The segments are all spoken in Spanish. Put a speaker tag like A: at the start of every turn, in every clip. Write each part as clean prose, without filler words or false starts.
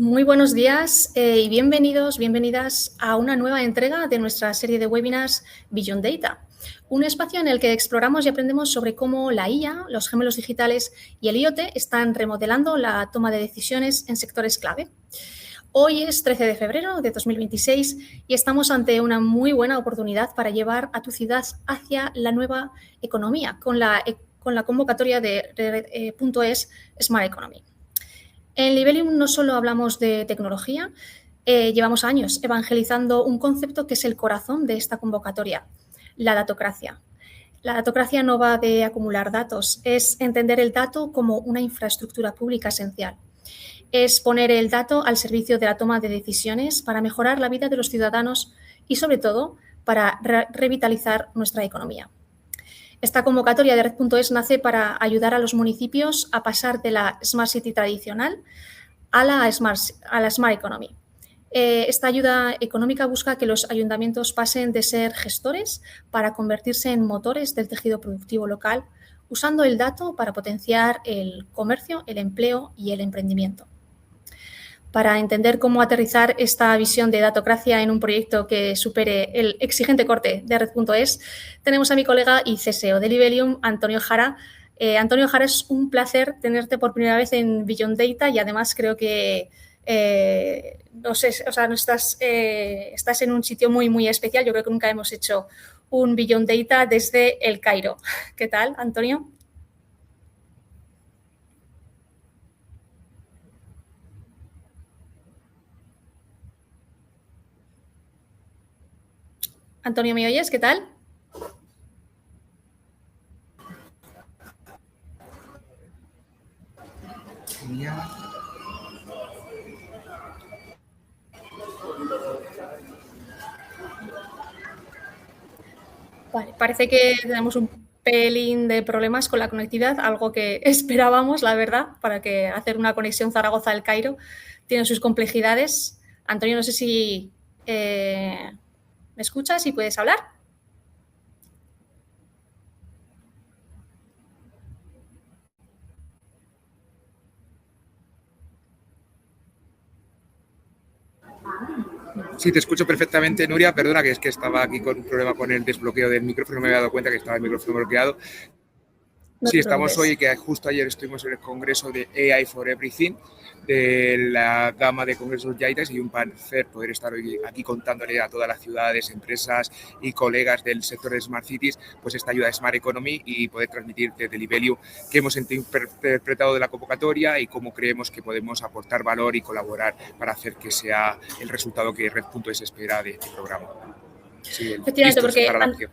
A: Muy buenos días y bienvenidas a una nueva entrega de nuestra serie de webinars Beyond Data, un espacio en el que exploramos y aprendemos sobre cómo la IA, los gemelos digitales y el IoT están remodelando la toma de decisiones en sectores clave. Hoy es 13 de febrero de 2026 y estamos ante una muy buena oportunidad para llevar a tu ciudad hacia la nueva economía con la convocatoria de .es Smart Economy. En Libelium no solo hablamos de tecnología, llevamos años evangelizando un concepto que es el corazón de esta convocatoria, la datocracia. La datocracia no va de acumular datos, es entender el dato como una infraestructura pública esencial. Es poner el dato al servicio de la toma de decisiones para mejorar la vida de los ciudadanos y, sobre todo, para revitalizar nuestra economía. Esta convocatoria de Red.es nace para ayudar a los municipios a pasar de la Smart City tradicional a la Smart Economy. Esta ayuda económica busca que los ayuntamientos pasen de ser gestores para convertirse en motores del tejido productivo local, usando el dato para potenciar el comercio, el empleo y el emprendimiento. Para entender cómo aterrizar esta visión de datocracia en un proyecto que supere el exigente corte de Red.es, tenemos a mi colega y CSO de Libelium, Antonio Jara. Antonio Jara, es un placer tenerte por primera vez en Beyond Data y además creo que estás en un sitio muy, muy especial. Yo creo que nunca hemos hecho un Beyond Data desde el Cairo. ¿Qué tal, Antonio? Antonio, ¿me oyes? ¿Qué tal? Vale, parece que tenemos un pelín de problemas con la conectividad, algo que esperábamos, la verdad, para que hacer una conexión Zaragoza-El Cairo tiene sus complejidades. Antonio, no sé si me escuchas y puedes hablar.
B: Sí, te escucho perfectamente, Nuria. Perdona, que es que estaba aquí con un problema con el desbloqueo del micrófono. No me había dado cuenta que estaba el micrófono bloqueado. Sí, estamos hoy, que justo ayer estuvimos en el congreso de AI for Everything de la gama de congresos Yaites, y un placer poder estar hoy aquí contándole a todas las ciudades, empresas y colegas del sector de Smart Cities pues esta ayuda de Smart Economy y poder transmitir desde Libelium qué hemos interpretado de la convocatoria y cómo creemos que podemos aportar valor y colaborar para hacer que sea el resultado que Red.es espera de este programa. Sí,
A: efectivamente, porque para la acción.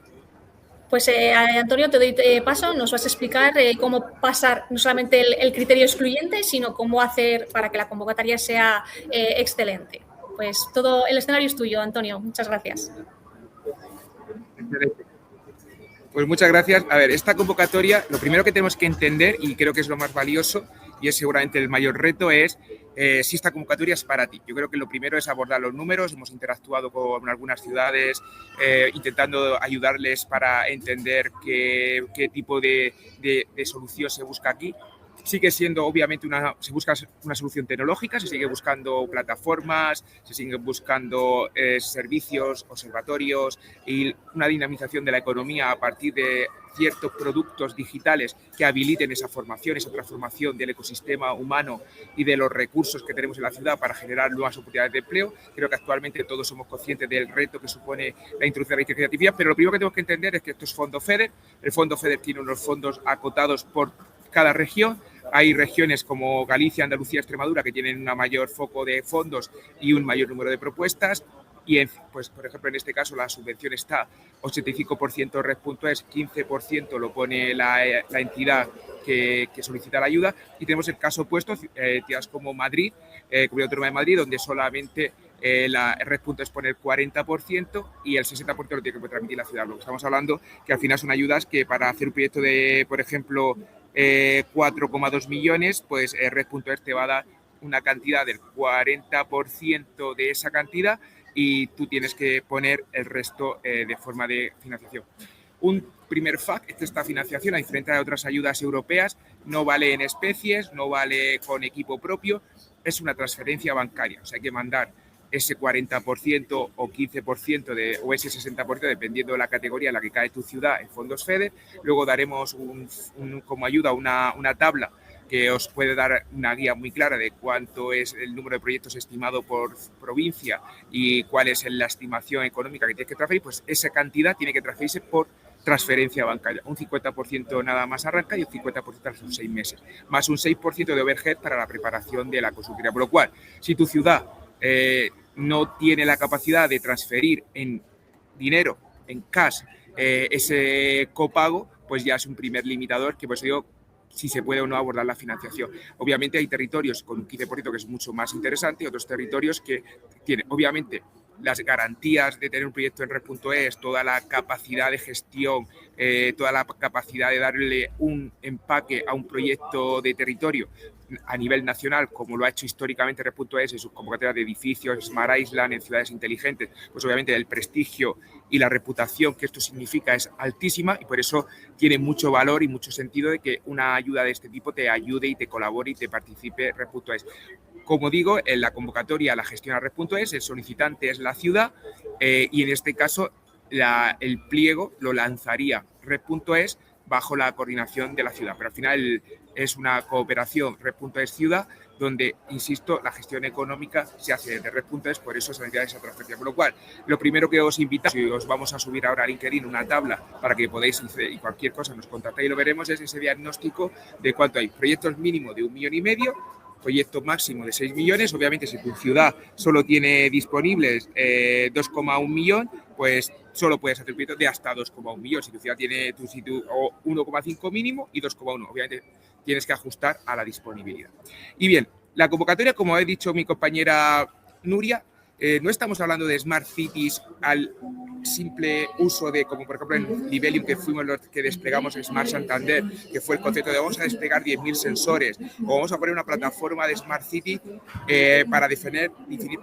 A: Pues Antonio, te doy paso, nos vas a explicar cómo pasar no solamente el criterio excluyente, sino cómo hacer para que la convocatoria sea excelente. Pues todo el escenario es tuyo, Antonio. Muchas gracias.
B: Excelente. Pues muchas gracias. A ver, esta convocatoria, lo primero que tenemos que entender, y creo que es lo más valioso y es seguramente el mayor reto, es si esta convocatoria es para ti. Yo creo que lo primero es abordar los números. Hemos interactuado con algunas ciudades intentando ayudarles para entender qué tipo de solución se busca aquí. Sigue siendo, obviamente, se busca una solución tecnológica, se sigue buscando plataformas, se siguen buscando servicios, observatorios y una dinamización de la economía a partir de ciertos productos digitales que habiliten esa formación, esa transformación del ecosistema humano y de los recursos que tenemos en la ciudad para generar nuevas oportunidades de empleo. Creo que actualmente todos somos conscientes del reto que supone la introducción de la inteligencia artificial, pero lo primero que tenemos que entender es que esto es fondo FEDER. El fondo FEDER tiene unos fondos acotados por cada región. Hay regiones como Galicia, Andalucía, Extremadura que tienen un mayor foco de fondos y un mayor número de propuestas. Y, pues, por ejemplo, en este caso la subvención está 85% Red.es, 15% lo pone la entidad que solicita la ayuda. Y tenemos el caso opuesto, ciudades como Madrid, Comunidad Autónoma de Madrid, donde solamente la Red.es pone el 40% y el 60% lo tiene que transmitir la ciudad. Lo que estamos hablando que al final son ayudas que para hacer un proyecto de, por ejemplo, 4,2 millones, pues Red.es te va a dar una cantidad del 40% de esa cantidad y tú tienes que poner el resto de forma de financiación. Un primer fact es que esta financiación, a diferencia de otras ayudas europeas, no vale en especies, no vale con equipo propio es una transferencia bancaria, o sea, hay que mandar ese 40% o 15% o ese 60%, dependiendo de la categoría en la que cae tu ciudad, en fondos FEDER. Luego daremos como ayuda una tabla que os puede dar una guía muy clara de cuánto es el número de proyectos estimado por provincia y cuál es la estimación económica que tienes que transferir. Pues esa cantidad tiene que transferirse por transferencia bancaria. Un 50% nada más arranca y un 50% tras los 6 meses, más un 6% de overhead para la preparación de la consultoría. Por lo cual, si tu ciudad no tiene la capacidad de transferir en dinero, en cash, ese copago, pues ya es un primer limitador que, pues digo, si se puede o no abordar la financiación. Obviamente hay territorios con un 15% que es mucho más interesante y otros territorios que tienen, obviamente, las garantías de tener un proyecto en Red.es, toda la capacidad de gestión, toda la capacidad de darle un empaque a un proyecto de territorio a nivel nacional, como lo ha hecho históricamente Red.es en sus convocatorias de edificios, Smart Island, en ciudades inteligentes, pues obviamente el prestigio y la reputación que esto significa es altísima y por eso tiene mucho valor y mucho sentido de que una ayuda de este tipo te ayude y te colabore y te participe Red.es. Como digo, en la convocatoria la gestiona Red.es, el solicitante es la ciudad y en este caso el pliego lo lanzaría Red.es bajo la coordinación de la ciudad. Pero al final es una cooperación Red.es ciudad donde, insisto, la gestión económica se hace desde Red.es, por eso se necesita esa transferencia. Con lo cual, lo primero que os invitamos, y os vamos a subir ahora a LinkedIn una tabla para que podáis, y cualquier cosa nos contactéis y lo veremos, es ese diagnóstico de cuánto hay. Proyectos mínimo de 1,5 millones, proyecto máximo de 6 millones. Obviamente, si tu ciudad solo tiene disponibles 2,1 millón, pues solo puedes hacer proyectos de hasta 2,1 millón. Si tu ciudad tiene 1,5 mínimo y 2,1, obviamente tienes que ajustar a la disponibilidad. Y bien, la convocatoria, como ha dicho mi compañera Nuria, no estamos hablando de Smart Cities al simple uso de, como por ejemplo en Livelium, que fuimos los que desplegamos Smart Santander, que fue el concepto de vamos a desplegar 10.000 sensores, o vamos a poner una plataforma de Smart City para definir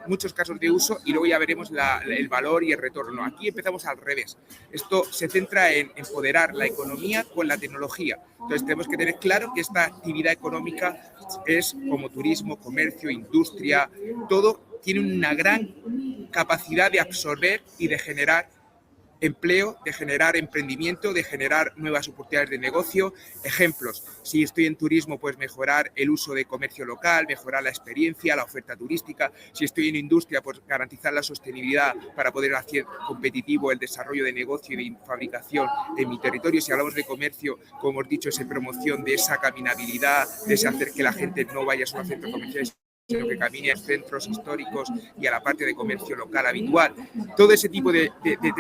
B: muchos casos de uso y luego ya veremos el valor y el retorno. Aquí empezamos al revés. Esto se centra en empoderar la economía con la tecnología. Entonces tenemos que tener claro que esta actividad económica es como turismo, comercio, industria, todo tiene una gran capacidad de absorber y de generar empleo, de generar emprendimiento, de generar nuevas oportunidades de negocio. Ejemplos, si estoy en turismo, pues mejorar el uso de comercio local, mejorar la experiencia, la oferta turística. Si estoy en industria, pues garantizar la sostenibilidad para poder hacer competitivo el desarrollo de negocio y de fabricación en mi territorio. Si hablamos de comercio, como hemos dicho, es en promoción de esa caminabilidad, de ese hacer que la gente no vaya solo a centros comerciales, sino que camine a centros históricos y a la parte de comercio local habitual. Todo ese tipo de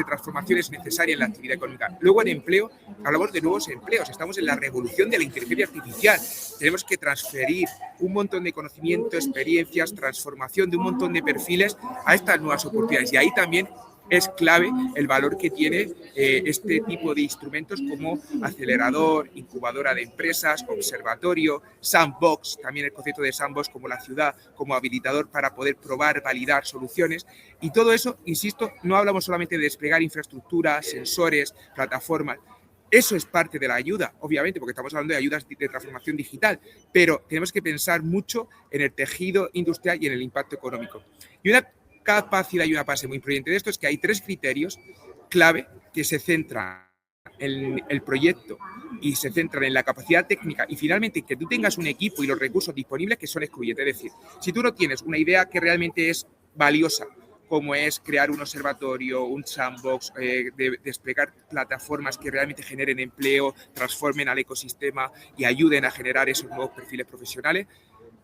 B: transformación es necesaria en la actividad económica. Luego, en empleo, hablamos de nuevos empleos. Estamos en la revolución de la inteligencia artificial. Tenemos que transferir un montón de conocimiento, experiencias, transformación de un montón de perfiles a estas nuevas oportunidades. Y ahí también es clave el valor que tiene este tipo de instrumentos como acelerador, incubadora de empresas, observatorio, sandbox, también el concepto de sandbox como la ciudad, como habilitador para poder probar, validar soluciones. Y todo eso, insisto, no hablamos solamente de desplegar infraestructura, sensores, plataformas. Eso es parte de la ayuda, obviamente, porque estamos hablando de ayudas de transformación digital, pero tenemos que pensar mucho en el tejido industrial y en el impacto económico. Y una capacidad y una base muy importante de esto es que hay 3 criterios clave que se centran en el proyecto y se centran en la capacidad técnica y finalmente que tú tengas un equipo y los recursos disponibles que son excluyentes. Es decir, si tú no tienes una idea que realmente es valiosa, como es crear un observatorio, un sandbox, desplegar plataformas que realmente generen empleo, transformen al ecosistema y ayuden a generar esos nuevos perfiles profesionales.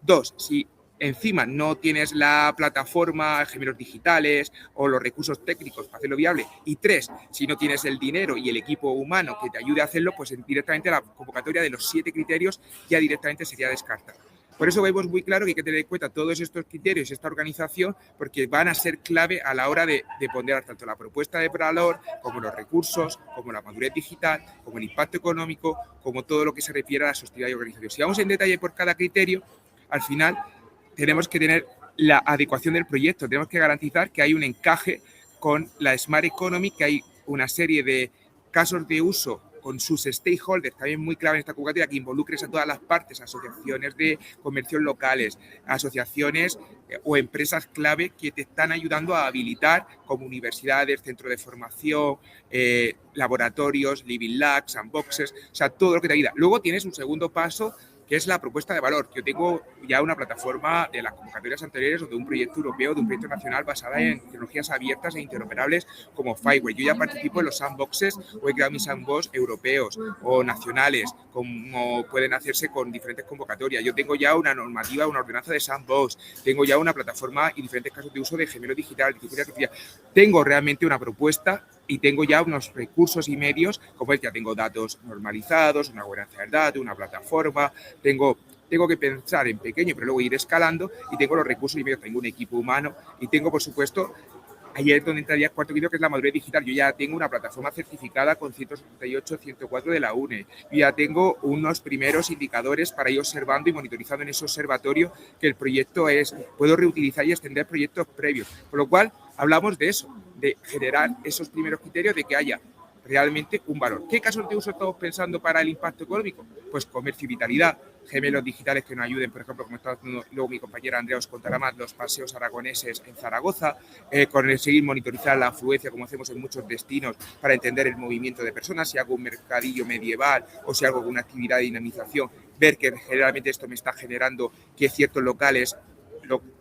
B: 2, si encima no tienes la plataforma, gemelos digitales o los recursos técnicos para hacerlo viable. Y 3, si no tienes el dinero y el equipo humano que te ayude a hacerlo, pues directamente la convocatoria de los 7 criterios ya directamente sería descartada. Por eso vemos muy claro que hay que tener en cuenta todos estos criterios y esta organización porque van a ser clave a la hora de ponderar tanto la propuesta de valor como los recursos, como la madurez digital, como el impacto económico, como todo lo que se refiere a la sostenibilidad y organización. Si vamos en detalle por cada criterio, al final tenemos que tener la adecuación del proyecto, tenemos que garantizar que hay un encaje con la Smart Economy, que hay una serie de casos de uso con sus stakeholders, también muy clave en esta convocatoria, que involucres a todas las partes, asociaciones de comercios locales, asociaciones o empresas clave que te están ayudando a habilitar, como universidades, centros de formación, laboratorios, living labs, sandboxes, o sea, todo lo que te ayuda. Luego tienes un segundo paso, que es la propuesta de valor. Yo tengo ya una plataforma de las convocatorias anteriores o de un proyecto europeo, de un proyecto nacional basada en tecnologías abiertas e interoperables como Fireway. Yo ya participo en los sandboxes o he creado mis sandbox europeos o nacionales, como pueden hacerse con diferentes convocatorias. Yo tengo ya una normativa, una ordenanza de sandbox, tengo ya una plataforma y diferentes casos de uso de gemelo digital, inteligencia artificial. Tengo realmente una propuesta y tengo ya unos recursos y medios, como ya tengo datos normalizados, una gobernanza del dato, una plataforma, tengo que pensar en pequeño, pero luego ir escalando, y tengo los recursos y medios, tengo un equipo humano y tengo, por supuesto, ahí es donde entraría el cuarto vídeo, que es la madurez digital. Yo ya tengo una plataforma certificada con 178, 104 de la UNE. Yo ya tengo unos primeros indicadores para ir observando y monitorizando en ese observatorio que el proyecto es. Puedo reutilizar y extender proyectos previos. Por lo cual, hablamos de eso, de generar esos primeros criterios de que haya realmente un valor. ¿Qué casos de uso estamos pensando para el impacto económico? Pues comercio y vitalidad, gemelos digitales que nos ayuden, por ejemplo, como está haciendo luego mi compañera Andrea os contará más, los paseos aragoneses en Zaragoza, conseguir monitorizar la afluencia como hacemos en muchos destinos para entender el movimiento de personas, si hago un mercadillo medieval o si hago alguna actividad de dinamización, ver que generalmente esto me está generando que ciertos locales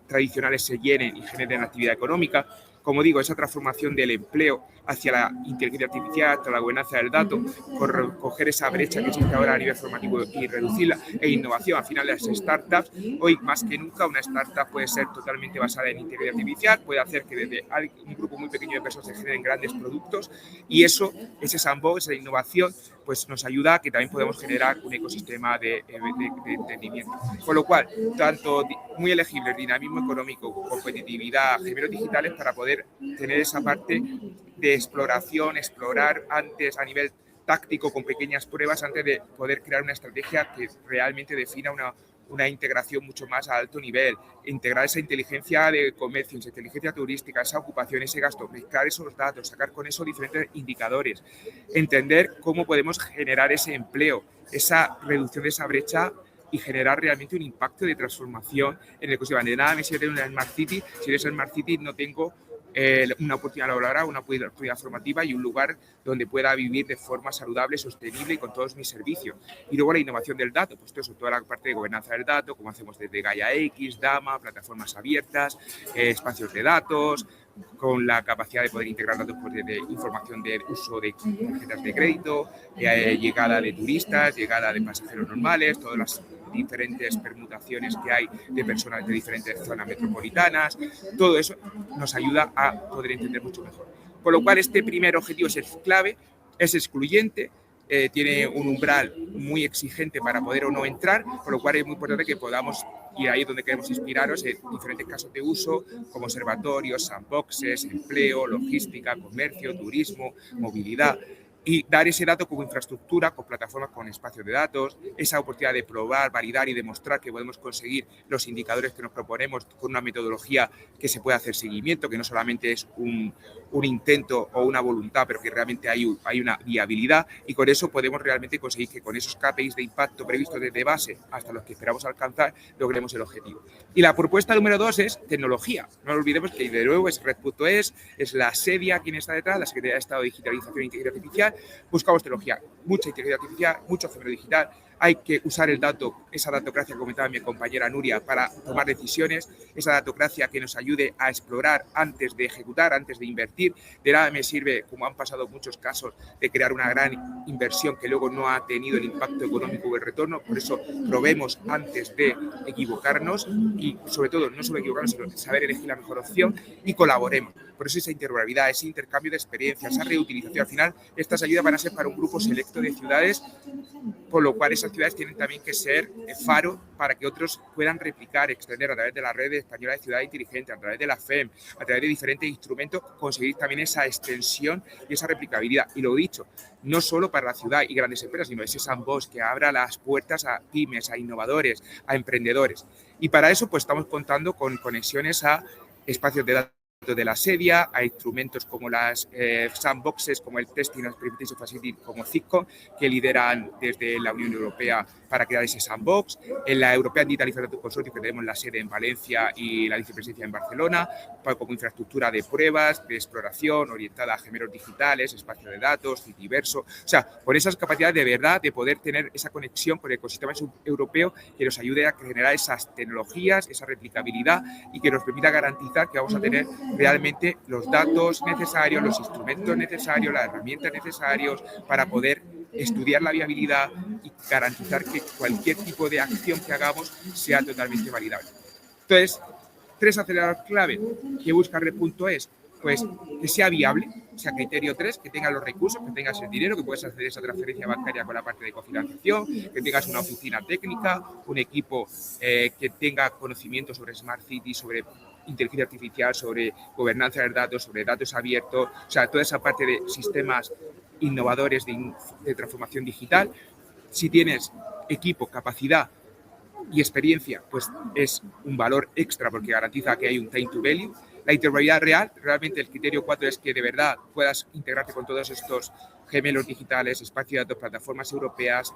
B: tradicionales se llenen y generen actividad económica. Como digo, esa transformación del empleo hacia la inteligencia artificial, hacia la gobernanza del dato, coger esa brecha que existe ahora a nivel formativo y reducirla, e innovación. Al final, las startups, hoy más que nunca, una startup puede ser totalmente basada en inteligencia artificial, puede hacer que desde un grupo muy pequeño de personas se generen grandes productos, y eso, ese sandbox, esa innovación, pues nos ayuda a que también podemos generar un ecosistema de entendimiento. Con lo cual, tanto muy elegible el dinamismo económico, competitividad, gemelos digitales, para poder tener esa parte de exploración, explorar antes a nivel táctico con pequeñas pruebas antes de poder crear una estrategia que realmente defina una integración mucho más a alto nivel, integrar esa inteligencia de comercio, esa inteligencia turística, esa ocupación, ese gasto, mezclar esos datos, sacar con eso diferentes indicadores, entender cómo podemos generar ese empleo, esa reducción de esa brecha y generar realmente un impacto de transformación en el ecosistema. De nada me sirve una Smart City si eres Smart City no tengo una oportunidad laboral, una oportunidad formativa y un lugar donde pueda vivir de forma saludable, sostenible y con todos mis servicios. Y luego la innovación del dato, pues todo eso, toda la parte de gobernanza del dato, como hacemos desde Gaia X, Dama, plataformas abiertas, espacios de datos, con la capacidad de poder integrar datos pues, de información de uso de tarjetas de crédito, llegada de turistas, llegada de pasajeros normales, todas las diferentes permutaciones que hay de personas de diferentes zonas metropolitanas. Todo eso nos ayuda a poder entender mucho mejor. Por lo cual, este primer objetivo es el clave, es excluyente, tiene un umbral muy exigente para poder o no entrar, por lo cual es muy importante que podamos ir ahí donde queremos inspiraros en diferentes casos de uso, como observatorios, sandboxes, empleo, logística, comercio, turismo, movilidad, y dar ese dato como infraestructura, con plataformas con espacios de datos, esa oportunidad de probar, validar y demostrar que podemos conseguir los indicadores que nos proponemos con una metodología que se pueda hacer seguimiento, que no solamente es un intento o una voluntad, pero que realmente hay una viabilidad, y con eso podemos realmente conseguir que con esos KPIs de impacto previstos desde base hasta los que esperamos alcanzar, logremos el objetivo. Y la propuesta número 2 es tecnología. No olvidemos que de nuevo es Red.es, es la SEDIA quien está detrás, la Secretaría de Estado de Digitalización e Inteligencia Artificial. Buscamos tecnología, mucha inteligencia artificial, mucho gemelo digital. Hay que usar el dato, esa datocracia que comentaba mi compañera Nuria, para tomar decisiones, esa datocracia que nos ayude a explorar antes de ejecutar, antes de invertir. De nada me sirve, como han pasado muchos casos, de crear una gran inversión que luego no ha tenido el impacto económico o el retorno. Por eso probemos antes de equivocarnos y, sobre todo, no solo equivocarnos, sino saber elegir la mejor opción y colaboremos. Por eso esa interoperabilidad, ese intercambio de experiencias, esa reutilización. Al final, estas ayudas van a ser para un grupo selecto de ciudades, por lo cual esas ciudades tienen también que ser faro para que otros puedan replicar, extender a través de la red española de ciudad inteligente, a través de la FEM, a través de diferentes instrumentos, conseguir también esa extensión y esa replicabilidad. Y lo he dicho, no solo para la ciudad y grandes empresas, sino ese sandbox que abra las puertas a pymes, a innovadores, a emprendedores. Y para eso pues estamos contando con conexiones a espacios de datos de la SEDIA, a instrumentos como las sandboxes, como el Testing and Experimentation Facility, como CISCO, que lideran desde la Unión Europea para crear ese sandbox. En la European Digital Infrastructure Consortium, que tenemos la sede en Valencia y la vicepresidencia en Barcelona, como infraestructura de pruebas, de exploración, orientada a gemelos digitales, espacio de datos, Citiverso. O sea, por esas capacidades de verdad de poder tener esa conexión con el ecosistema europeo que nos ayude a generar esas tecnologías, esa replicabilidad y que nos permita garantizar que vamos a tener realmente los datos necesarios, los instrumentos necesarios, las herramientas necesarias para poder estudiar la viabilidad y garantizar que cualquier tipo de acción que hagamos sea totalmente validable. Entonces, 3 aceleradores clave que busca Red.es, pues que sea viable, sea criterio 3, que tenga los recursos, que tengas el dinero, que puedas hacer esa transferencia bancaria con la parte de cofinanciación, que tengas una oficina técnica, un equipo que tenga conocimiento sobre Smart City, sobre inteligencia artificial, sobre gobernanza de datos, sobre datos abiertos, o sea, toda esa parte de sistemas innovadores de transformación digital. Si tienes equipo, capacidad y experiencia, pues es un valor extra porque garantiza que hay un time to value. La interoperabilidad real, realmente el criterio 4 es que de verdad puedas integrarte con todos estos gemelos digitales, espacio de datos, plataformas europeas,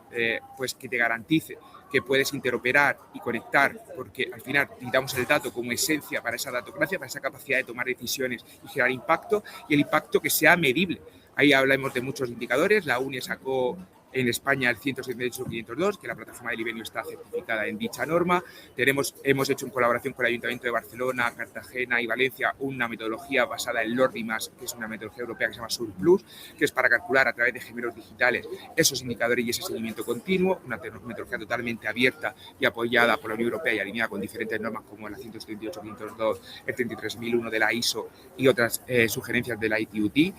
B: pues que te garantice que puedes interoperar y conectar, porque al final necesitamos el dato como esencia para esa datocracia, para esa capacidad de tomar decisiones y generar impacto, y el impacto que sea medible. Ahí hablamos de muchos indicadores. La UNE sacó en España el 178.502, que la plataforma de Livenio está certificada en dicha norma. Hemos hecho en colaboración con el Ayuntamiento de Barcelona, Cartagena y Valencia una metodología basada en LORDIMAS, que es una metodología europea que se llama SURPLUS, que es para calcular a través de gemelos digitales esos indicadores y ese seguimiento continuo, una metodología totalmente abierta y apoyada por la Unión Europea y alineada con diferentes normas como la 178.502, el 33.001 de la ISO y otras sugerencias de la ITUT.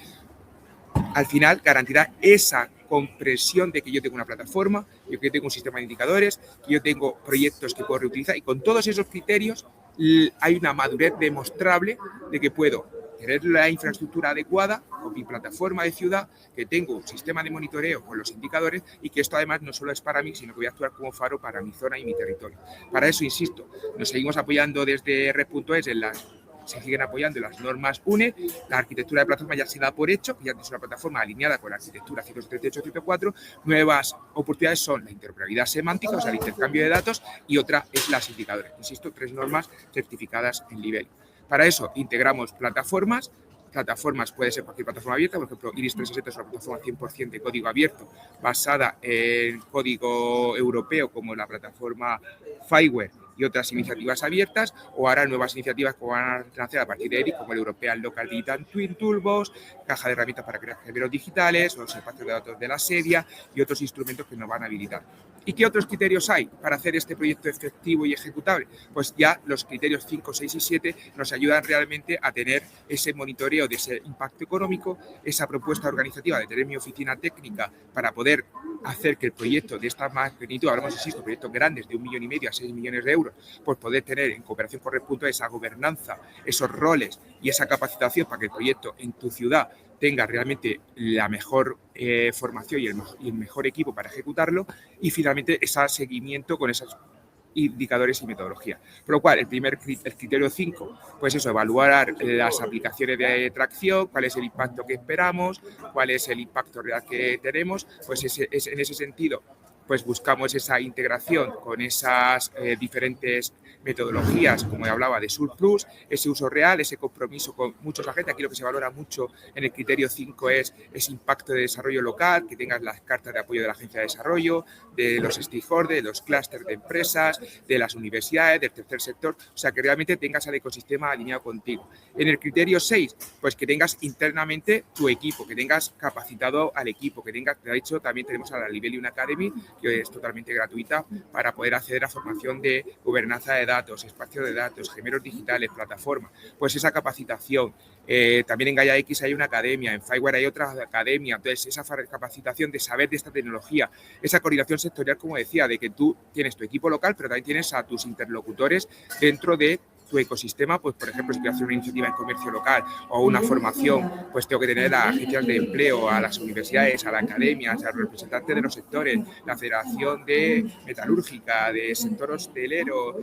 B: Al final garantizar esa compresión de que yo tengo una plataforma, que yo tengo un sistema de indicadores, que yo tengo proyectos que puedo reutilizar, y con todos esos criterios hay una madurez demostrable de que puedo tener la infraestructura adecuada con mi plataforma de ciudad, que tengo un sistema de monitoreo con los indicadores y que esto además no solo es para mí, sino que voy a actuar como faro para mi zona y mi territorio. Para eso, insisto, nos seguimos apoyando desde Red.es se siguen apoyando las normas UNE, la arquitectura de plataforma ya se da por hecho, que ya es una plataforma alineada con la arquitectura 138.104. Nuevas oportunidades son la interoperabilidad semántica, o sea, el intercambio de datos, y otra es las indicadores. Insisto, 3 normas certificadas en nivel. Para eso integramos plataformas. Plataformas puede ser cualquier plataforma abierta, por ejemplo, Iris 360 es una plataforma 100% de código abierto, basada en código europeo como la plataforma Fireware y otras iniciativas abiertas, o ahora nuevas iniciativas que van a nacer a partir de EDIC, como el European Local Digital Twin Toolbox, caja de herramientas para crear gemelos digitales, o los espacios de datos de la SEDIA y otros instrumentos que nos van a habilitar. ¿Y qué otros criterios hay para hacer este proyecto efectivo y ejecutable? Pues ya los criterios 5, 6 y 7 nos ayudan realmente a tener ese monitoreo de ese impacto económico, esa propuesta organizativa de tener mi oficina técnica para poder hacer que el proyecto de esta magnitud, hablamos, insisto, proyectos grandes de 1,5 millones a 6 millones de euros, pues poder tener en cooperación con Red.es esa gobernanza, esos roles y esa capacitación para que el proyecto en tu ciudad tenga realmente la mejor formación y el mejor equipo para ejecutarlo, y finalmente ese seguimiento con esos indicadores y metodología. Por lo cual, el criterio 5, pues eso, evaluar las aplicaciones de tracción, cuál es el impacto que esperamos, cuál es el impacto real que tenemos, pues en ese sentido, pues buscamos esa integración con esas diferentes metodologías, como hablaba, de SURPLUS, ese uso real, ese compromiso con muchos agentes. Aquí lo que se valora mucho en el criterio 5 es ese impacto de desarrollo local, que tengas las cartas de apoyo de la Agencia de Desarrollo, de los stakeholders, de los clústeres de empresas, de las universidades, del tercer sector, o sea, que realmente tengas el ecosistema alineado contigo. En el criterio 6, pues que tengas internamente tu equipo, que tengas capacitado al equipo, que tengas, de hecho, también tenemos a la Libelium Academy, que es totalmente gratuita para poder acceder a formación de gobernanza de datos, espacio de datos, gemelos digitales, plataforma. Pues esa capacitación. También en Gaia X hay una academia, en Fireware hay otra academia. Entonces, esa capacitación de saber de esta tecnología, esa coordinación sectorial, como decía, de que tú tienes tu equipo local, pero también tienes a tus interlocutores dentro de tu ecosistema. Pues, por ejemplo, si quiero hacer una iniciativa en comercio local o una formación, pues tengo que tener a agencias de empleo, a las universidades, a las academias, a los representantes de los sectores, la Federación de Metalúrgica, de sector hostelero,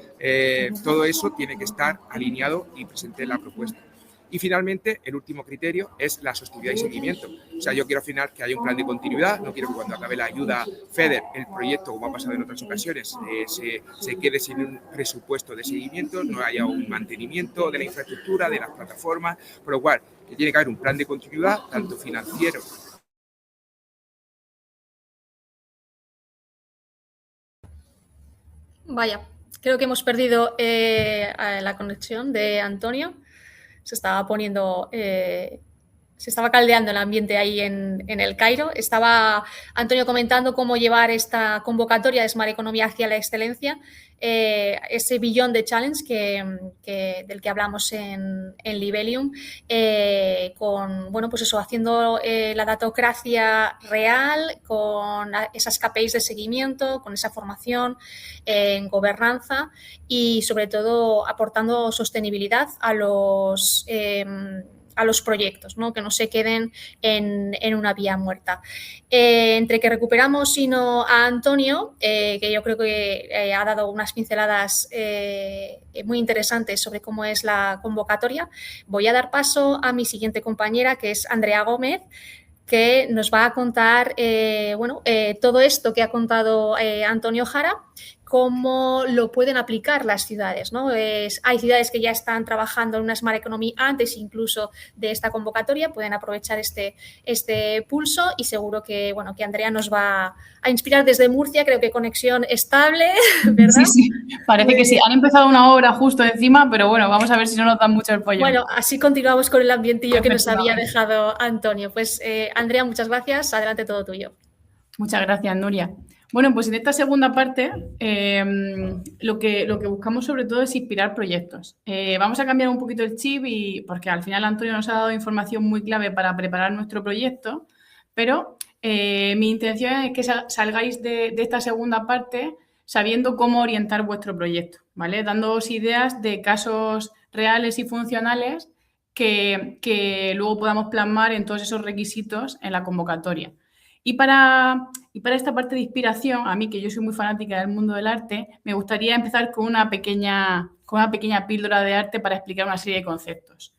B: todo eso tiene que estar alineado y presente en la propuesta. Y finalmente, el último criterio es la sostenibilidad y seguimiento. O sea, yo quiero al final que haya un plan de continuidad, no quiero que cuando acabe la ayuda FEDER, el proyecto, como ha pasado en otras ocasiones, se quede sin un presupuesto de seguimiento, no haya un mantenimiento de la infraestructura, de las plataformas, por lo cual que tiene que haber un plan de continuidad, tanto financiero.
A: Vaya, creo que hemos perdido la conexión de Antonio. Se estaba poniendo, se estaba caldeando el ambiente ahí en El Cairo. Estaba Antonio comentando cómo llevar esta convocatoria de Smart Economy hacia la excelencia, ese Beyond the Challenge del que hablamos en Libelium, con, bueno, pues eso, haciendo la datocracia real, con esas KPIs de seguimiento, con esa formación en gobernanza y, sobre todo, aportando sostenibilidad a los proyectos, ¿no? Que no se queden en una vía muerta. Entre que recuperamos sino a Antonio, que yo creo que ha dado unas pinceladas muy interesantes sobre cómo es la convocatoria, voy a dar paso a mi siguiente compañera, que es Andrea Gómez, que nos va a contar todo esto que ha contado Antonio Jara, cómo lo pueden aplicar las ciudades, ¿no? Hay ciudades que ya están trabajando en una Smart Economy antes incluso de esta convocatoria, pueden aprovechar este pulso y seguro que, bueno, que Andrea nos va a inspirar desde Murcia, creo que conexión estable, ¿verdad?
C: Sí, parece que sí. Han empezado una obra justo encima, pero bueno, vamos a ver si no nos dan mucho el pollo.
A: Bueno, así continuamos con el ambientillo que nos había dejado Antonio. Pues Andrea, muchas gracias. Adelante, todo tuyo.
C: Muchas gracias, Nuria. Bueno, pues en esta segunda parte lo que buscamos sobre todo es inspirar proyectos. Vamos a cambiar un poquito el chip porque al final Antonio nos ha dado información muy clave para preparar nuestro proyecto, pero mi intención es que salgáis de esta segunda parte sabiendo cómo orientar vuestro proyecto, ¿vale? Dándoos ideas de casos reales y funcionales que luego podamos plasmar en todos esos requisitos en la convocatoria. Y para esta parte de inspiración, a mí, que yo soy muy fanática del mundo del arte, me gustaría empezar con una pequeña píldora de arte para explicar una serie de conceptos.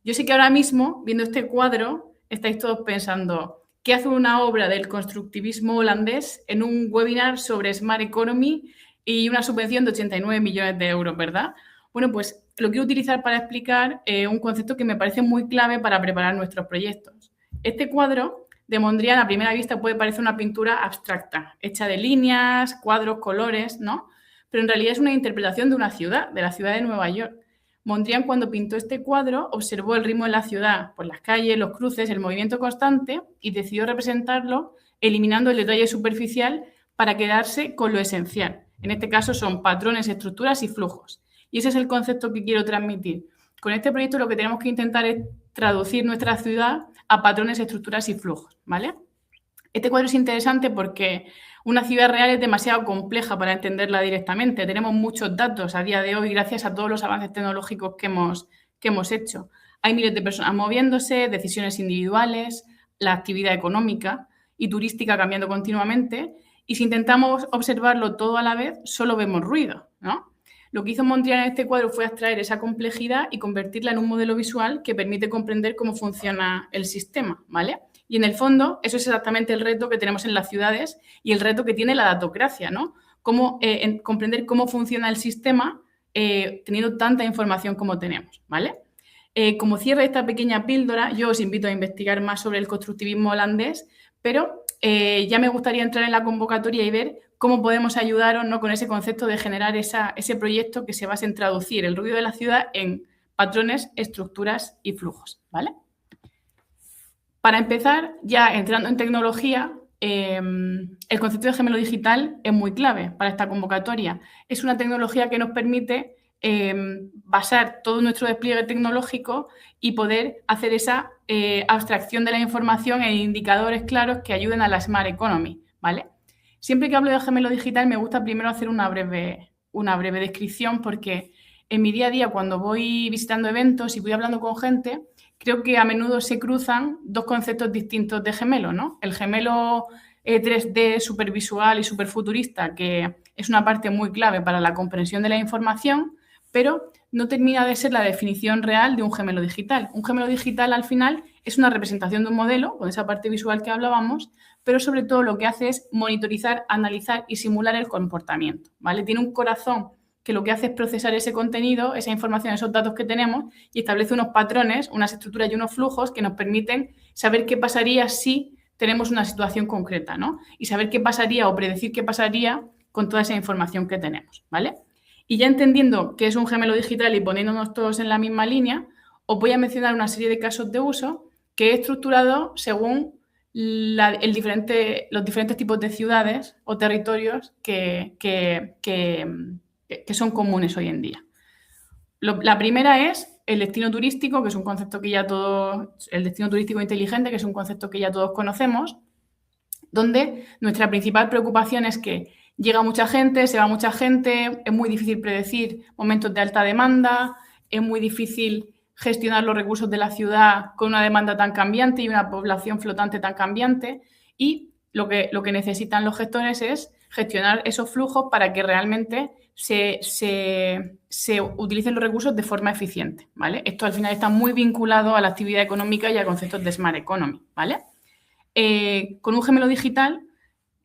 C: Yo sé que ahora mismo, viendo este cuadro, estáis todos pensando, ¿qué hace una obra del constructivismo holandés en un webinar sobre Smart Economy y una subvención de 89 millones de euros, verdad? Bueno, pues lo quiero utilizar para explicar un concepto que me parece muy clave para preparar nuestros proyectos. Este cuadro de Mondrian a primera vista puede parecer una pintura abstracta, hecha de líneas, cuadros, colores, ¿no? Pero en realidad es una interpretación de una ciudad, de la ciudad de Nueva York. Mondrian, cuando pintó este cuadro, observó el ritmo de la ciudad, por las calles, los cruces, el movimiento constante y decidió representarlo eliminando el detalle superficial para quedarse con lo esencial. En este caso son patrones, estructuras y flujos. Y ese es el concepto que quiero transmitir. Con este proyecto lo que tenemos que intentar es traducir nuestra ciudad a patrones, estructuras y flujos, ¿vale? Este cuadro es interesante porque una ciudad real es demasiado compleja para entenderla directamente. Tenemos muchos datos a día de hoy gracias a todos los avances tecnológicos que hemos hecho. Hay miles de personas moviéndose, decisiones individuales, la actividad económica y turística cambiando continuamente. Y si intentamos observarlo todo a la vez, solo vemos ruido, ¿no? Lo que hizo Mondrian en este cuadro fue abstraer esa complejidad y convertirla en un modelo visual que permite comprender cómo funciona el sistema, ¿vale? Y en el fondo, eso es exactamente el reto que tenemos en las ciudades y el reto que tiene la datocracia, ¿no? Comprender cómo funciona el sistema teniendo tanta información como tenemos, ¿vale? Como cierre de esta pequeña píldora, yo os invito a investigar más sobre el constructivismo holandés, pero ya me gustaría entrar en la convocatoria y ver cómo podemos ayudaros, ¿no?, con ese concepto de generar ese proyecto que se basa en traducir el ruido de la ciudad en patrones, estructuras y flujos, ¿vale? Para empezar, ya entrando en tecnología, el concepto de gemelo digital es muy clave para esta convocatoria. Es una tecnología que nos permite basar todo nuestro despliegue tecnológico y poder hacer esa abstracción de la información en indicadores claros que ayuden a la Smart Economy, ¿vale? Siempre que hablo de gemelo digital me gusta primero hacer una breve descripción porque en mi día a día, cuando voy visitando eventos y voy hablando con gente, creo que a menudo se cruzan dos conceptos distintos de gemelo, ¿no? El gemelo 3D supervisual y superfuturista, que es una parte muy clave para la comprensión de la información, pero no termina de ser la definición real de un gemelo digital. Un gemelo digital, al final, es una representación de un modelo, con esa parte visual que hablábamos, pero sobre todo lo que hace es monitorizar, analizar y simular el comportamiento, ¿vale? Tiene un corazón que lo que hace es procesar ese contenido, esa información, esos datos que tenemos y establece unos patrones, unas estructuras y unos flujos que nos permiten saber qué pasaría si tenemos una situación concreta, ¿no? Y saber qué pasaría o predecir qué pasaría con toda esa información que tenemos, ¿vale? Y ya entendiendo qué es un gemelo digital y poniéndonos todos en la misma línea, os voy a mencionar una serie de casos de uso que he estructurado según los diferentes tipos de ciudades o territorios que son comunes hoy en día. La primera es el destino turístico, que es un concepto que ya todos, el destino turístico inteligente, que es un concepto que ya todos conocemos, donde nuestra principal preocupación es que llega mucha gente, se va mucha gente, es muy difícil predecir momentos de alta demanda, es muy difícil gestionar los recursos de la ciudad con una demanda tan cambiante y una población flotante tan cambiante, y lo que necesitan los gestores es gestionar esos flujos para que realmente se utilicen los recursos de forma eficiente, ¿vale? Esto al final está muy vinculado a la actividad económica y a conceptos de Smart Economy, ¿vale? Con un gemelo digital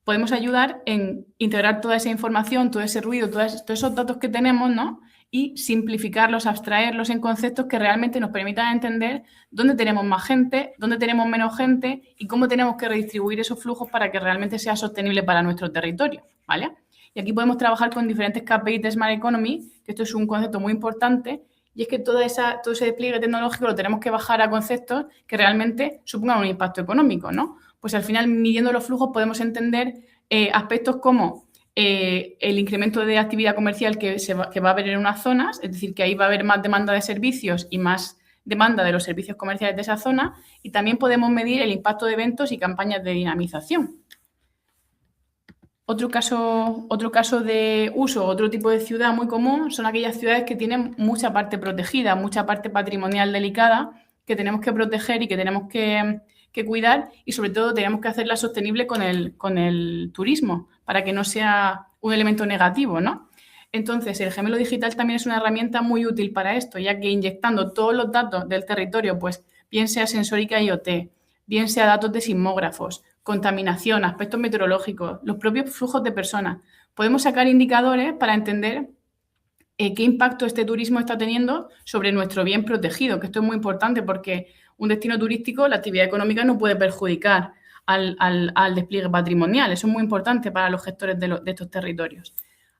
C: podemos ayudar en integrar toda esa información, todo ese ruido, todos esos datos que tenemos, ¿no? Y simplificarlos, abstraerlos en conceptos que realmente nos permitan entender dónde tenemos más gente, dónde tenemos menos gente y cómo tenemos que redistribuir esos flujos para que realmente sea sostenible para nuestro territorio, ¿vale? Y aquí podemos trabajar con diferentes KPIs de Smart Economy, que esto es un concepto muy importante, y es que todo ese despliegue tecnológico lo tenemos que bajar a conceptos que realmente supongan un impacto económico, ¿no? Pues al final, midiendo los flujos, podemos entender aspectos como el incremento de actividad comercial que va a haber en unas zonas, es decir, que ahí va a haber más demanda de servicios y más demanda de los servicios comerciales de esa zona, y también podemos medir el impacto de eventos y campañas de dinamización. Otro caso de uso, otro tipo de ciudad muy común, son aquellas ciudades que tienen mucha parte protegida, mucha parte patrimonial delicada, que tenemos que proteger y que tenemos que cuidar, y sobre todo tenemos que hacerla sostenible con el turismo para que no sea un elemento negativo, ¿no? Entonces, el gemelo digital también es una herramienta muy útil para esto, ya que inyectando todos los datos del territorio, pues bien sea sensórica IoT, bien sea datos de sismógrafos, contaminación, aspectos meteorológicos, los propios flujos de personas, podemos sacar indicadores para entender qué impacto este turismo está teniendo sobre nuestro bien protegido, que esto es muy importante porque un destino turístico, la actividad económica no puede perjudicar al despliegue patrimonial. Eso es muy importante para los gestores de estos territorios.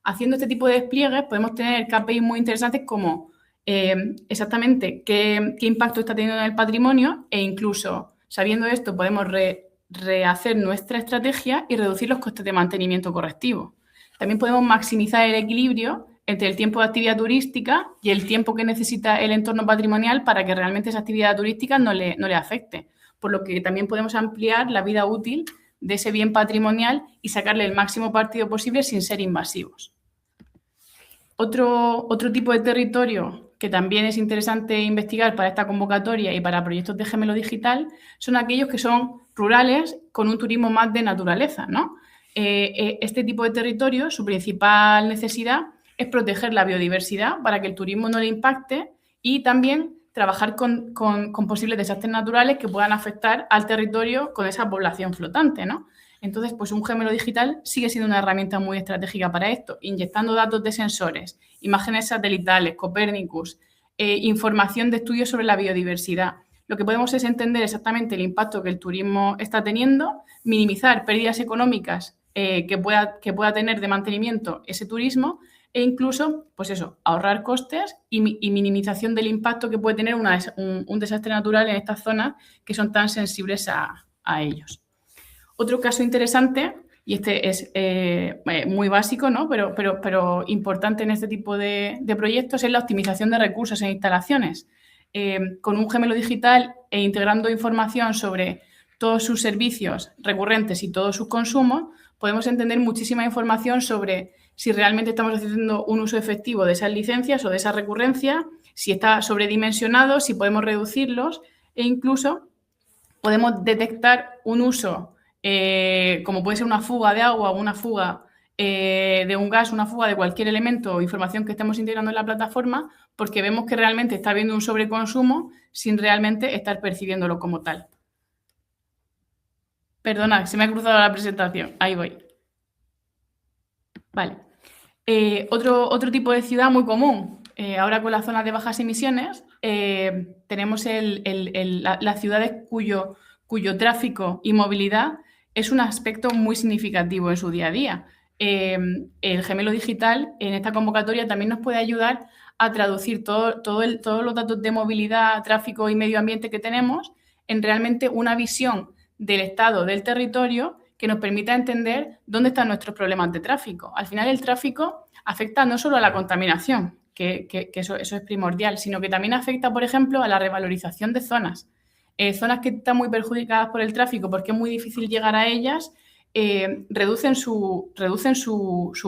C: Haciendo este tipo de despliegues podemos tener KPIs muy interesantes como exactamente qué impacto está teniendo en el patrimonio, e incluso sabiendo esto podemos rehacer nuestra estrategia y reducir los costes de mantenimiento correctivo. También podemos maximizar el equilibrio entre el tiempo de actividad turística y el tiempo que necesita el entorno patrimonial para que realmente esa actividad turística no le afecte. Por lo que también podemos ampliar la vida útil de ese bien patrimonial y sacarle el máximo partido posible sin ser invasivos. Otro tipo de territorio que también es interesante investigar para esta convocatoria y para proyectos de gemelo digital son aquellos que son rurales con un turismo más de naturaleza, ¿no? Este tipo de territorio, su principal necesidad es proteger la biodiversidad para que el turismo no le impacte y también trabajar con posibles desastres naturales que puedan afectar al territorio con esa población flotante, ¿no? Entonces, pues un gemelo digital sigue siendo una herramienta muy estratégica para esto, inyectando datos de sensores, imágenes satelitales, Copernicus, información de estudios sobre la biodiversidad. Lo que podemos es entender exactamente el impacto que el turismo está teniendo, minimizar pérdidas económicas que pueda tener de mantenimiento ese turismo, e incluso, pues eso, ahorrar costes y minimización del impacto que puede tener un desastre natural en estas zonas que son tan sensibles a ellos. Otro caso interesante, y este es muy básico, ¿no? pero importante en este tipo de proyectos, es la optimización de recursos en instalaciones. Con un gemelo digital e integrando información sobre todos sus servicios recurrentes y todos sus consumos, podemos entender muchísima información sobre si realmente estamos haciendo un uso efectivo de esas licencias o de esa recurrencia, si está sobredimensionado, si podemos reducirlos, e incluso podemos detectar un uso como puede ser una fuga de agua o una fuga de un gas, una fuga de cualquier elemento o información que estemos integrando en la plataforma, porque vemos que realmente está habiendo un sobreconsumo sin realmente estar percibiéndolo como tal. Perdona, se me ha cruzado la presentación. Ahí voy. Vale. Otro tipo de ciudad muy común, ahora con las zonas de bajas emisiones, tenemos las ciudades cuyo tráfico y movilidad es un aspecto muy significativo en su día a día. El gemelo digital en esta convocatoria también nos puede ayudar a traducir todos los datos de movilidad, tráfico y medio ambiente que tenemos en realmente una visión del estado del territorio que nos permita entender dónde están nuestros problemas de tráfico. Al final, el tráfico afecta no solo a la contaminación, que eso es primordial, sino que también afecta, por ejemplo, a la revalorización de zonas. Zonas que están muy perjudicadas por el tráfico porque es muy difícil llegar a ellas, reducen su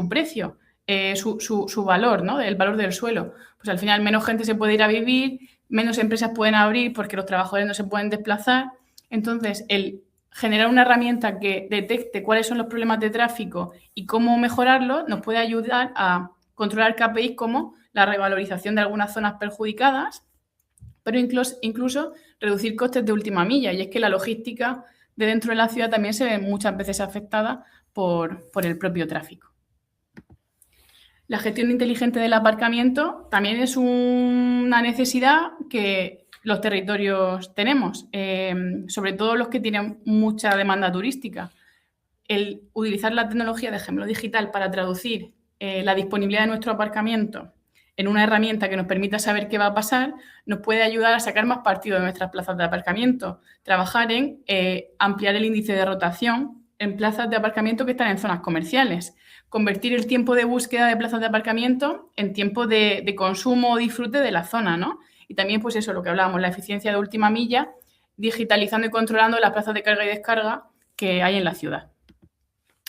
C: precio, su valor, ¿no? El valor del suelo. Pues al final menos gente se puede ir a vivir, menos empresas pueden abrir porque los trabajadores no se pueden desplazar. Entonces, el generar una herramienta que detecte cuáles son los problemas de tráfico y cómo mejorarlos nos puede ayudar a controlar KPIs como la revalorización de algunas zonas perjudicadas, pero incluso reducir costes de última milla. Y es que la logística de dentro de la ciudad también se ve muchas veces afectada por el propio tráfico. La gestión inteligente del aparcamiento también es una necesidad que los territorios tenemos, sobre todo los que tienen mucha demanda turística. El utilizar la tecnología de gemelo digital para traducir la disponibilidad de nuestro aparcamiento en una herramienta que nos permita saber qué va a pasar, nos puede ayudar a sacar más partido de nuestras plazas de aparcamiento. Trabajar en ampliar el índice de rotación en plazas de aparcamiento que están en zonas comerciales. Convertir el tiempo de búsqueda de plazas de aparcamiento en tiempo de consumo o disfrute de la zona, ¿no? Y también, pues eso, lo que hablábamos, la eficiencia de última milla, digitalizando y controlando las plazas de carga y descarga que hay en la ciudad.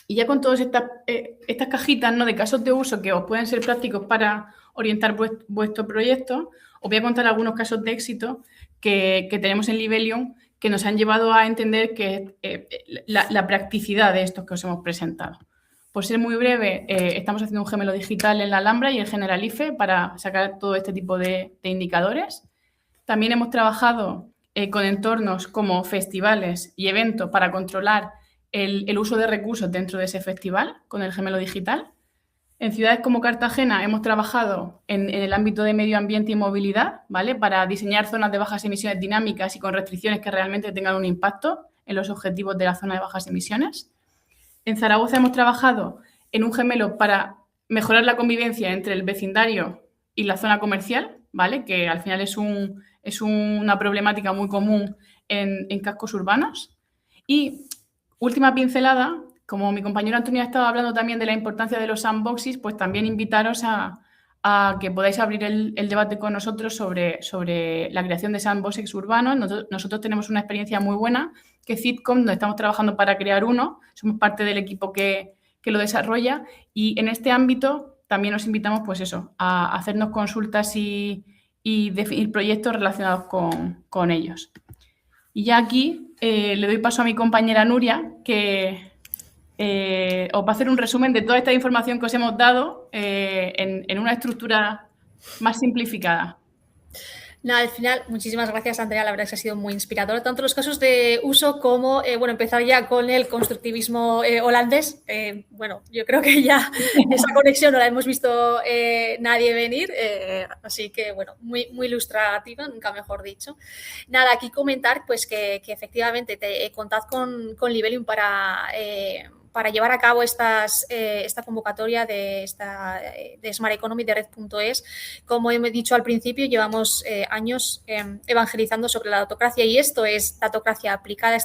C: Y ya con todas estas cajitas, ¿no?, de casos de uso que os pueden ser prácticos para orientar vuestro proyecto, os voy a contar algunos casos de éxito que tenemos en Libelium que nos han llevado a entender que la practicidad de estos que os hemos presentado. Por ser muy breve, estamos haciendo un gemelo digital en la Alhambra y el Generalife para sacar todo este tipo de indicadores. También hemos trabajado con entornos como festivales y eventos para controlar el uso de recursos dentro de ese festival con el gemelo digital. En ciudades como Cartagena hemos trabajado en el ámbito de medio ambiente y movilidad, ¿vale?, para diseñar zonas de bajas emisiones dinámicas y con restricciones que realmente tengan un impacto en los objetivos de la zona de bajas emisiones. En Zaragoza hemos trabajado en un gemelo para mejorar la convivencia entre el vecindario y la zona comercial, ¿vale?, que al final es una problemática muy común en cascos urbanos. Y última pincelada, como mi compañero Antonio ha estado hablando también de la importancia de los sandboxes, pues también invitaros a que podáis abrir el debate con nosotros sobre la creación de sandboxes urbanos. Nosotros tenemos una experiencia muy buena, que Citcom, donde estamos trabajando para crear uno, somos parte del equipo que lo desarrolla, y en este ámbito también os invitamos, pues eso, a hacernos consultas y definir proyectos relacionados con ellos. Y ya aquí le doy paso a mi compañera Nuria, que os va a hacer un resumen de toda esta información que os hemos dado en una estructura más simplificada.
A: Nada, al final, muchísimas gracias, Andrea. La verdad es que ha sido muy inspirador, tanto los casos de uso como, empezar ya con el constructivismo holandés. Yo creo que ya esa conexión no la hemos visto nadie venir, así que, muy, muy ilustrativa, nunca mejor dicho. Nada, aquí comentar pues que efectivamente contad con Libelium para llevar a cabo esta convocatoria de Smart Economy de Red.es. Como he dicho al principio, llevamos años evangelizando sobre la datocracia, y esto es datocracia aplicada.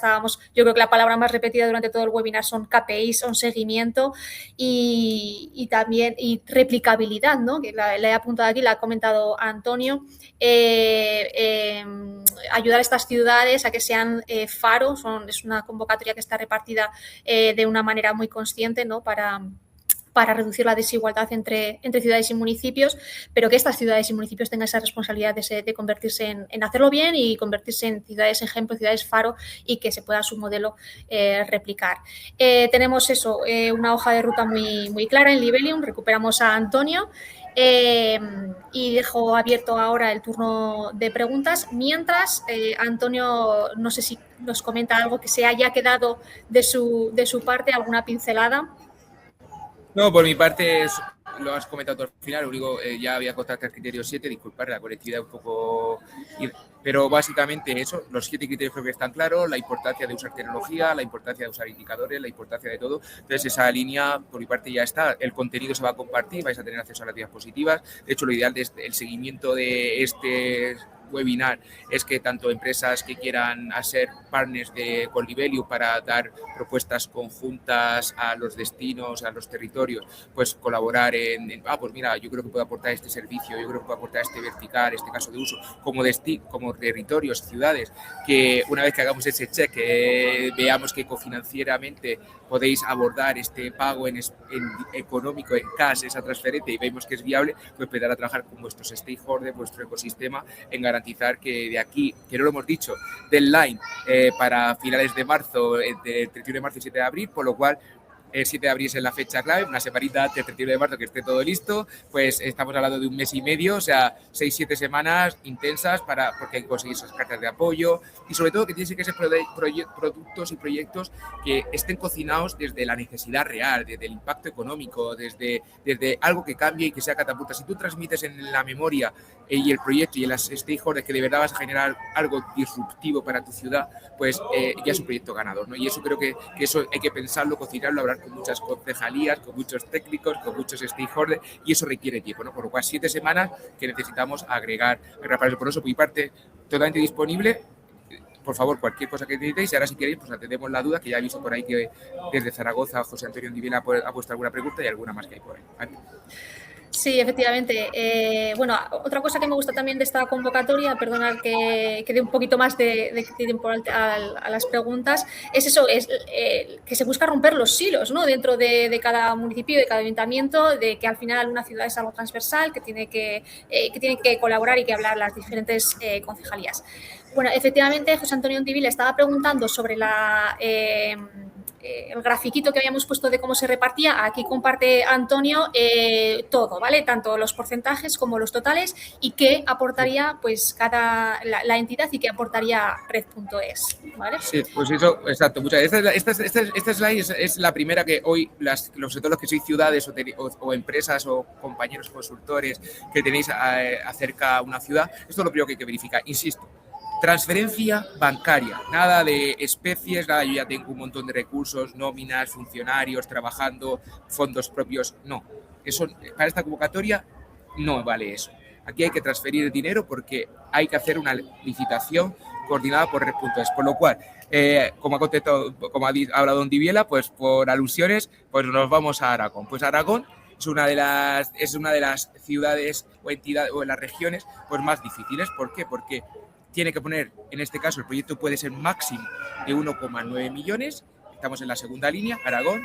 A: Yo creo que la palabra más repetida durante todo el webinar son KPIs, son seguimiento y también replicabilidad, ¿no?, que la he apuntado aquí, la ha comentado Antonio. Ayudar a estas ciudades a que sean faros. Es una convocatoria que está repartida de una manera muy consciente, ¿no?, para para reducir la desigualdad entre ciudades y municipios, pero que estas ciudades y municipios tengan esa responsabilidad de convertirse en hacerlo bien y convertirse en ciudades ejemplo, ciudades faro, y que se pueda su modelo replicar. Tenemos eso, una hoja de ruta muy clara en Libelium. Recuperamos a Antonio y dejo abierto ahora el turno de preguntas, mientras Antonio, no sé si nos comenta algo que se haya quedado de su parte, alguna pincelada.
B: No, por mi parte lo has comentado al final. Lo único, ya había contado el criterio 7, disculpar la colectividad un poco, pero básicamente eso, los 7 criterios creo que están claros, la importancia de usar tecnología, la importancia de usar indicadores, la importancia de todo. Entonces esa línea por mi parte ya está, el contenido se va a compartir, vais a tener acceso a las diapositivas. De hecho, lo ideal es el seguimiento de este webinar es que tanto empresas que quieran hacer partners con Libelium para dar propuestas conjuntas a los destinos, a los territorios, pues colaborar pues mira, yo creo que puedo aportar este servicio, yo creo que puedo aportar este vertical, este caso de uso, como territorios, ciudades, que una vez que hagamos ese check, veamos que cofinancieramente podéis abordar este pago en económico, en cash, esa transferencia, y vemos que es viable, pues empezar a trabajar con vuestros stakeholders, vuestro ecosistema, en garantizar que de aquí, que no lo hemos dicho, deadline para finales de marzo, entre 31 de marzo y 7 de abril, por lo cual el 7 de abril es la fecha clave, una semanita antes del 31 de marzo que esté todo listo, pues estamos hablando de un mes y medio, o sea, 6-7 semanas intensas porque hay que conseguir esas cartas de apoyo y sobre todo que tienen que ser productos y proyectos que estén cocinados desde la necesidad real, desde el impacto económico, desde algo que cambie y que sea catapulta. Si tú transmites en la memoria y el proyecto y en las stakeholders que de verdad vas a generar algo disruptivo para tu ciudad, pues ya es un proyecto ganador, ¿no? Y eso creo que eso hay que pensarlo, cocinarlo, hablar con muchas concejalías, con muchos técnicos, con muchos stakeholders, y eso requiere tiempo, ¿no? Por lo cual 7 semanas que necesitamos agregar para eso. Por eso, por mi parte, totalmente disponible. Por favor, cualquier cosa que necesitéis, y ahora si queréis, pues atendemos la duda, que ya he visto por ahí que desde Zaragoza José Antonio Ndivela ha puesto alguna pregunta y alguna más que hay por ahí. ¿Vale?
A: Sí, efectivamente. Bueno, otra cosa que me gusta también de esta convocatoria, perdonad que dé un poquito más de tiempo a las preguntas, es eso, es que se busca romper los silos, ¿no? Dentro de cada municipio, de cada ayuntamiento, de que al final una ciudad es algo transversal, que tiene que colaborar y que hablar las diferentes concejalías. Bueno, efectivamente, José Antonio Ndivila estaba preguntando sobre el grafiquito que habíamos puesto de cómo se repartía. Aquí comparte Antonio todo, ¿vale? Tanto los porcentajes como los totales, y qué aportaría pues la entidad y qué aportaría Red.es, ¿vale?
B: Sí, pues eso, exacto. Muchas gracias. Esta slide es la primera que hoy, sobre todo los que sois ciudades o empresas o compañeros consultores que tenéis acerca a una ciudad, esto es lo primero que hay que verificar. Insisto, transferencia bancaria, nada de especies, nada, yo ya tengo un montón de recursos, nóminas, funcionarios, trabajando, fondos propios, no. Eso, para esta convocatoria no vale eso. Aquí hay que transferir dinero porque hay que hacer una licitación coordinada por Red.es, por lo cual, como ha hablado Ndivela, pues por alusiones, pues nos vamos a Aragón. Pues Aragón es una de las ciudades o entidades o las regiones pues más difíciles. ¿Por qué? Porque tiene que poner, en este caso, el proyecto puede ser máximo de 1,9 millones. Estamos en la segunda línea, Aragón.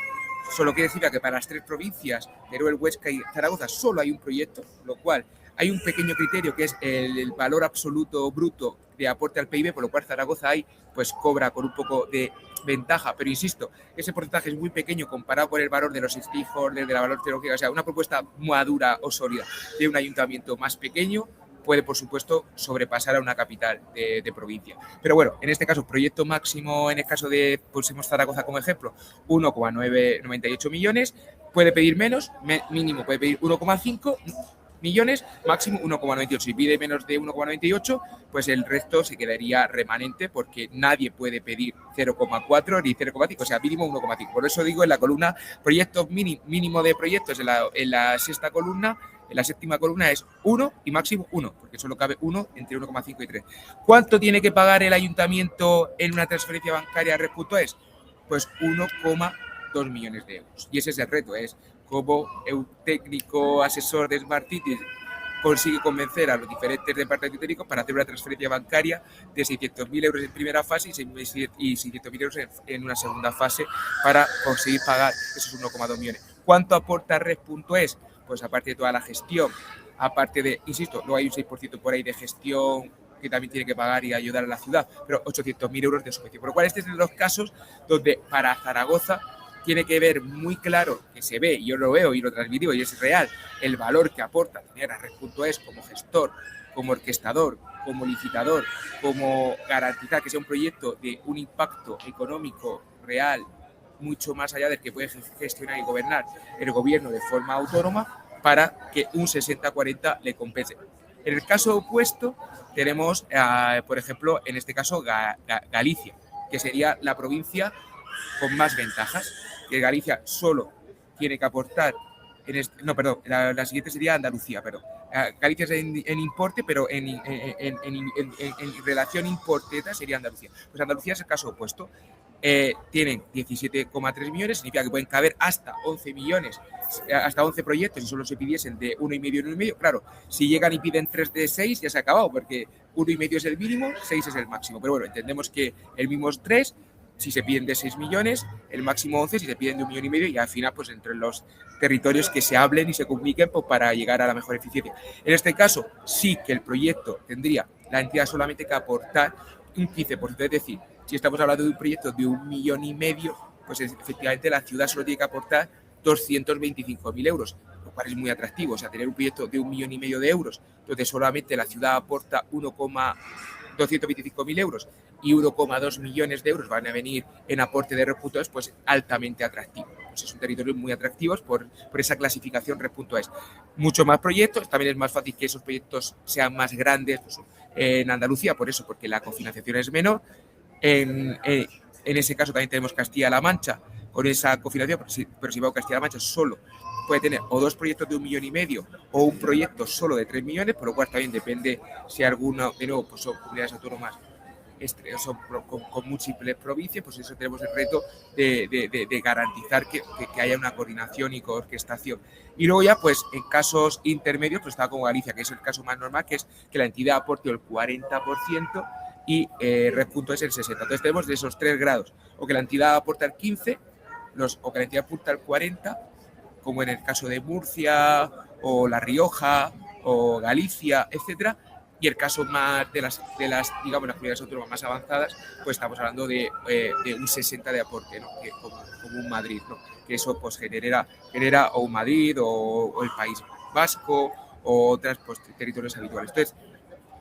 B: Solo quiere decir que para las 3 provincias, Teruel, Huesca y Zaragoza, solo hay un proyecto, lo cual hay un pequeño criterio que es el valor absoluto bruto de aporte al PIB, por lo cual Zaragoza ahí pues cobra con un poco de ventaja, pero insisto, ese porcentaje es muy pequeño comparado con el valor de los stakeholders, de la valor tecnológica. O sea, una propuesta madura o sólida de un ayuntamiento más pequeño puede, por supuesto, sobrepasar a una capital de provincia. Pero bueno, en este caso, proyecto máximo, en el caso de, pusimos Zaragoza como ejemplo, 1,998 millones, puede pedir menos, mínimo puede pedir 1,5 millones, máximo 1,98. Si pide menos de 1,98, pues el resto se quedaría remanente porque nadie puede pedir 0,4 ni 0,5, o sea, mínimo 1,5. Por eso digo en la columna proyectos mínimo de proyectos, en la sexta columna, en la séptima columna es 1 y máximo 1, porque solo cabe 1 entre 1,5 y 3. ¿Cuánto tiene que pagar el ayuntamiento en una transferencia bancaria a Red.es? Pues 1,2 millones de euros. Y ese es el reto, es cómo un técnico asesor de Smart Cities consigue convencer a los diferentes departamentos técnicos para hacer una transferencia bancaria de 600.000 euros en primera fase y 600.000 euros en una segunda fase para conseguir pagar esos 1,2 millones. ¿Cuánto aporta Red.es? Pues aparte de toda la gestión, aparte de, insisto, luego hay un 6% por ahí de gestión que también tiene que pagar y ayudar a la ciudad, pero 800.000 euros de subvención. Por lo cual, este es de los casos donde para Zaragoza tiene que ver muy claro, que se ve, y yo lo veo y lo transmito y es real, el valor que aporta tener a Red.es como gestor, como orquestador, como licitador, como garantizar que sea un proyecto de un impacto económico real, mucho más allá del que puede gestionar y gobernar el gobierno de forma autónoma, para que un 60-40 le compense. En el caso opuesto tenemos, por ejemplo, en este caso Galicia, que sería la provincia con más ventajas, que Galicia solo tiene que aportar, la siguiente sería Andalucía, pero Galicia es en importe, pero en relación importe sería Andalucía. Pues Andalucía es el caso opuesto. Tienen 17,3 millones, significa que pueden caber hasta 11 millones, hasta 11 proyectos, y solo se pidiesen de 1,5 en 1,5. Claro, si llegan y piden 3 de 6, ya se ha acabado, porque 1,5 es el mínimo, 6 es el máximo. Pero bueno, entendemos que el mínimo es 3, si se piden de 6 millones, el máximo 11, si se piden de 1,5 millones, y al final, pues entre los territorios que se hablen y se comuniquen, pues, para llegar a la mejor eficiencia. En este caso, sí que el proyecto tendría la entidad solamente que aportar un 15%, es decir, si estamos hablando de un proyecto de 1,5 millones, pues efectivamente la ciudad solo tiene que aportar 225.000 euros, lo cual es muy atractivo. O sea, tener un proyecto de 1,5 millones de euros, donde solamente la ciudad aporta 225.000 euros y 1,2 millones de euros van a venir en aporte de Red.es, pues altamente atractivo. Pues es un territorio muy atractivo por esa clasificación Red.es. Mucho más proyectos, también es más fácil que esos proyectos sean más grandes, pues, en Andalucía, por eso, porque la cofinanciación es menor. En ese caso también tenemos Castilla-La Mancha con esa cofinanciación, pero si va a Castilla-La Mancha solo puede tener o 2 proyectos de 1,5 millones o un proyecto solo de 3 millones, por lo cual también depende si alguno, de nuevo, pues son comunidades autónomas son con múltiples provincias, pues eso tenemos el reto de garantizar que haya una coordinación y coorquestación. Y luego ya, pues en casos intermedios, pues está como Galicia, que es el caso más normal, que es que la entidad aporte el 40% y Red.es el 60%. Entonces tenemos de esos 3 grados, o que la entidad aporta el 15%, o que la entidad aporta el 40%, como en el caso de Murcia, o La Rioja, o Galicia, etcétera. Y el caso más de las digamos, las comunidades autónomas más avanzadas, pues estamos hablando de un 60% de aporte, ¿no? Que como un Madrid, ¿no? Que eso pues genera o un Madrid o el País Vasco o otros, pues, territorios habituales. Entonces,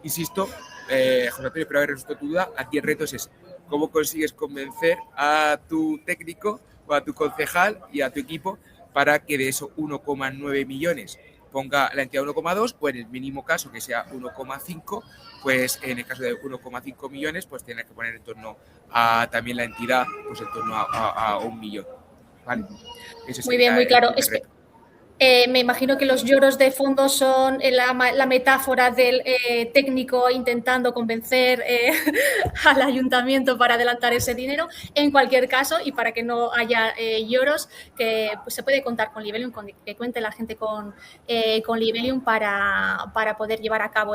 B: insisto, José Antonio, espero haber resuelto tu duda. Aquí el reto es ese: ¿cómo consigues convencer a tu técnico o a tu concejal y a tu equipo para que de esos 1,9 millones ponga la entidad 1,2, o en el mínimo caso que sea 1,5, pues en el caso de 1,5 millones, pues tienes que poner en torno a también la entidad, pues en torno a 1 millón. ¿Vale?
A: Muy bien, muy claro. Me imagino que los lloros de fondo son la metáfora del técnico intentando convencer al ayuntamiento para adelantar ese dinero. En cualquier caso, y para que no haya lloros, que pues, se puede contar con Libelium, que cuente la gente con Libelium para poder llevar a cabo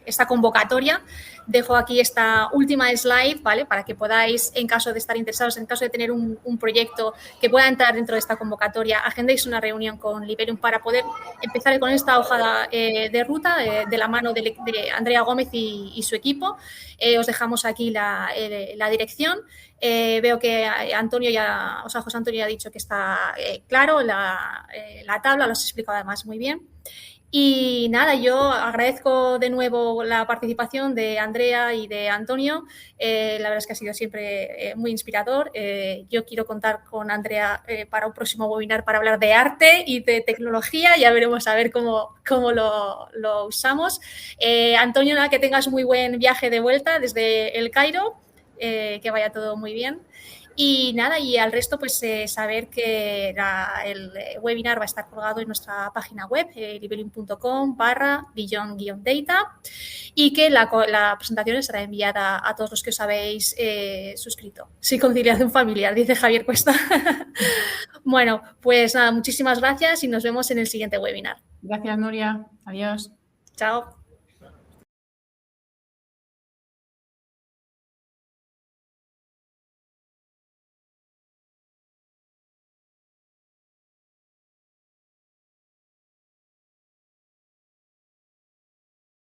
A: esta convocatoria. Dejo aquí esta última slide, ¿vale? Para que podáis, en caso de estar interesados, en caso de tener un proyecto que pueda entrar dentro de esta convocatoria, agendéis una reunión con Libelium para poder empezar con esta hoja de ruta de la mano de Andrea Gómez y su equipo. Os dejamos aquí la dirección. Veo que José Antonio ya ha dicho que está claro la tabla, lo has explicado además muy bien. Y nada, yo agradezco de nuevo la participación de Andrea y de Antonio. La verdad es que ha sido siempre muy inspirador. Yo quiero contar con Andrea para un próximo webinar para hablar de arte y de tecnología. Ya veremos a ver cómo lo usamos. Antonio, nada, que tengas muy buen viaje de vuelta desde El Cairo. Que vaya todo muy bien. Y nada, y al resto, pues saber que el webinar va a estar colgado en nuestra página web, libelium.com/beyond-data, y que la presentación estará enviada a todos los que os habéis suscrito. Sí, conciliación familiar, dice Javier Cuesta. Bueno, pues nada, muchísimas gracias y nos vemos en el siguiente webinar.
C: Gracias, Nuria. Adiós.
A: Chao.